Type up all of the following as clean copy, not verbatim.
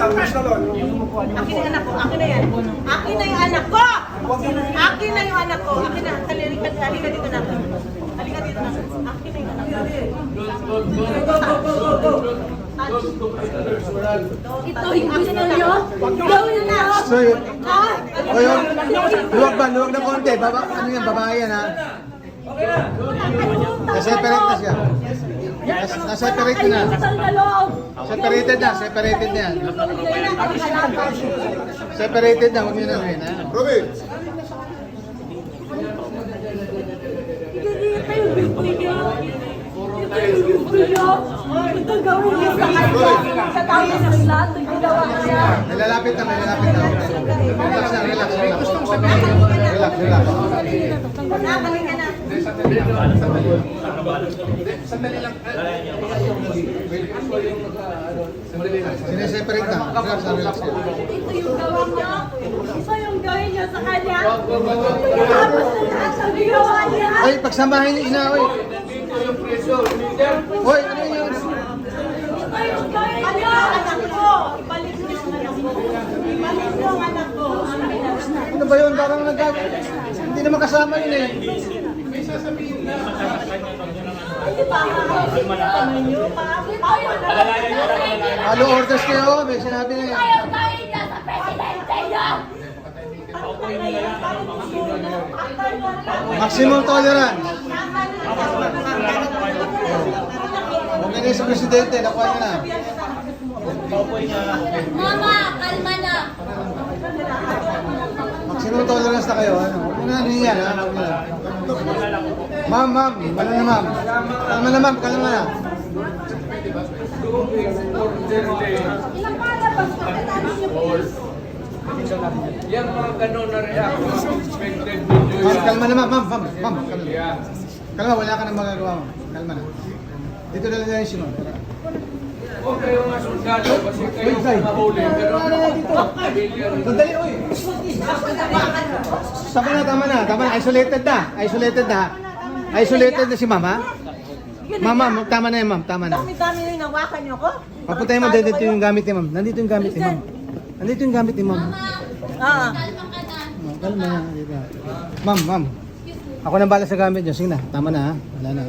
Akin na yung anak ko. Akin na yan. Akin na yung anak ko. Akin na yung anak ko. Akin na. Halika dito na. Halika dito na. Akin na yung anak ko. Ito yung gusto nyo? Gawin na. So, luwag na konti. Ano yan, babae yan ha? Na-separate na siya. Na-separate na. Separated na yan. Separated na, huwag nyo na rin ha? Robin! Ito gawin niyo sa kanya. Sa tayo ng lahat, ginawa niya. May lalapit na. Relax na, relax. Nakakali ka na. Sineseparate na. Relax. Ito yung gawa niya. Ito yung gawin niya sa kanya. Tapos na lahat ang ginawa niya. Ay, pagsamahin niyo ina, oy. Hoy, ano yun? Ito yung gawin niya. Anak ko. Ibalik niyo ang anak ko. Ibalik niyo ang anak ko. Ano ba yun? Parang hindi naman kasama yun eh. Hindi pa kami niyo. Halo orders kayo, may sinabi na yan. Ayaw gawin niya sa presidente niya! Maximum tolerance. Huwag na sa presidente, nakuha niya na. Mama, kalma na! Maximum tolerance na kayo. Ano? Huwag na yan, ha? Huwag na. Ma'am, wala na ma'am. Kalma na. Ilang palabas ka? Yan mga ganun na reaction, expected video Ma'am, yan. kalma na ma'am. Kalma. Kalma, wala ka nang magagawa ma'am. Kalma na. Dito na lang yung sinun. Huwag kayo mga sundalo kasi kayo mahuli. Pero pamilya rin. Sandali, oy! Tama na. Isolated na si mama. Mama, tama na yan ma'am, tama na. Dami-dami yung nawakan niyo ko. Papuntahin mo, dito yung gamit ni ma'am. Nandito yung gamit ni ma'am. Ah. Kalma ka na! Kalma na, dito. Ma'am. Ako nang bala sa gamit niyo. Sige na, tama na ha. Wala na.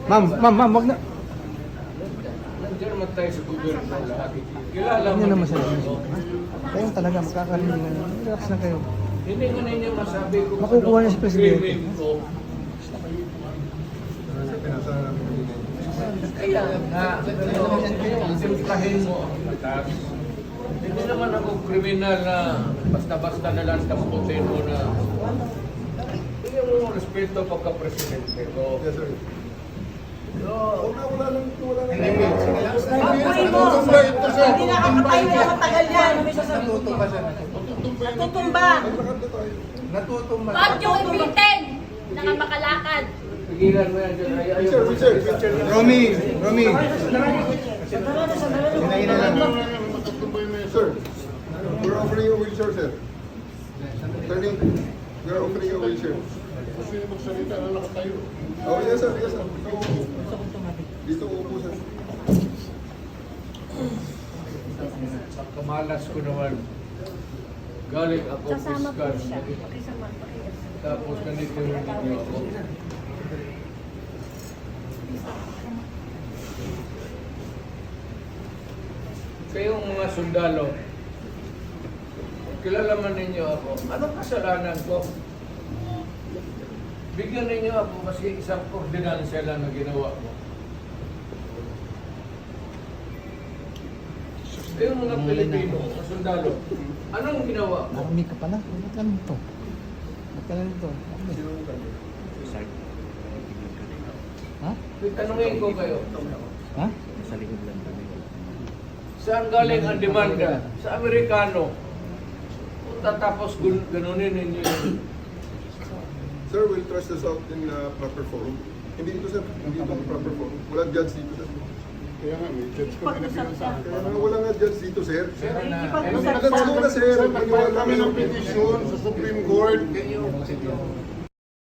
Ma'am, wag na. Nandiyan naman tayo sa gobyerno lahat. Kilala Hindi mo na nito. masabi. Kayong talaga, magkakalingan. Relax na kayo. Hindi ko na inyo masabi kung Makukuha niya si Presidente. craving ko. Kaya nga, simplahin mo ang batas. Hindi naman ako kriminal na basta-basta na lang taputin mo na. Bigyan mo ng respeto pagka-presidente ko. Yes, sir. Wala lang. Pagpuin mo. Hindi nakakatayo na matagal yan. Natutumba. Bakit yung ipitin? Nakapakalakad! Pigilan mo yan dyan. Sir. Romy. Hinahin na lang. Sir, we're offering you a wheelchair, sir. Turning, we're offering you a wheelchair. Kasi magsalita na nakatayo. Oh, yes, sir. Dito upo, sir. Kamalas ko naman. Galing ako fiscal. Tapos ganito yung ninyo ako. Kayong mga sundalo, kilala man ninyo ako. Anong kasalanan ko? Bigyan ninyo ako kasi isang ordinansya lang na ginawa ko. Kayong mga Pilipino, mga sundalo, anong ginawa ko? Marami ka pala. Ba't ka nito? Ha? Tanungin ko kayo. Ha? Saan galing ang demanda? Sa Amerikano. Tapos ganunin ninyo yun. Sir, we'll trust this out in proper forum. Hindi ito, sir. Hindi ito ang proper forum. Walang judge dito, sir. Kaya nga, may judge ko pinapilan sa akin. Kaya nga, wala nga judge dito, sir. Let's go na, sir. Maniwala kami ng petition sa Supreme Court.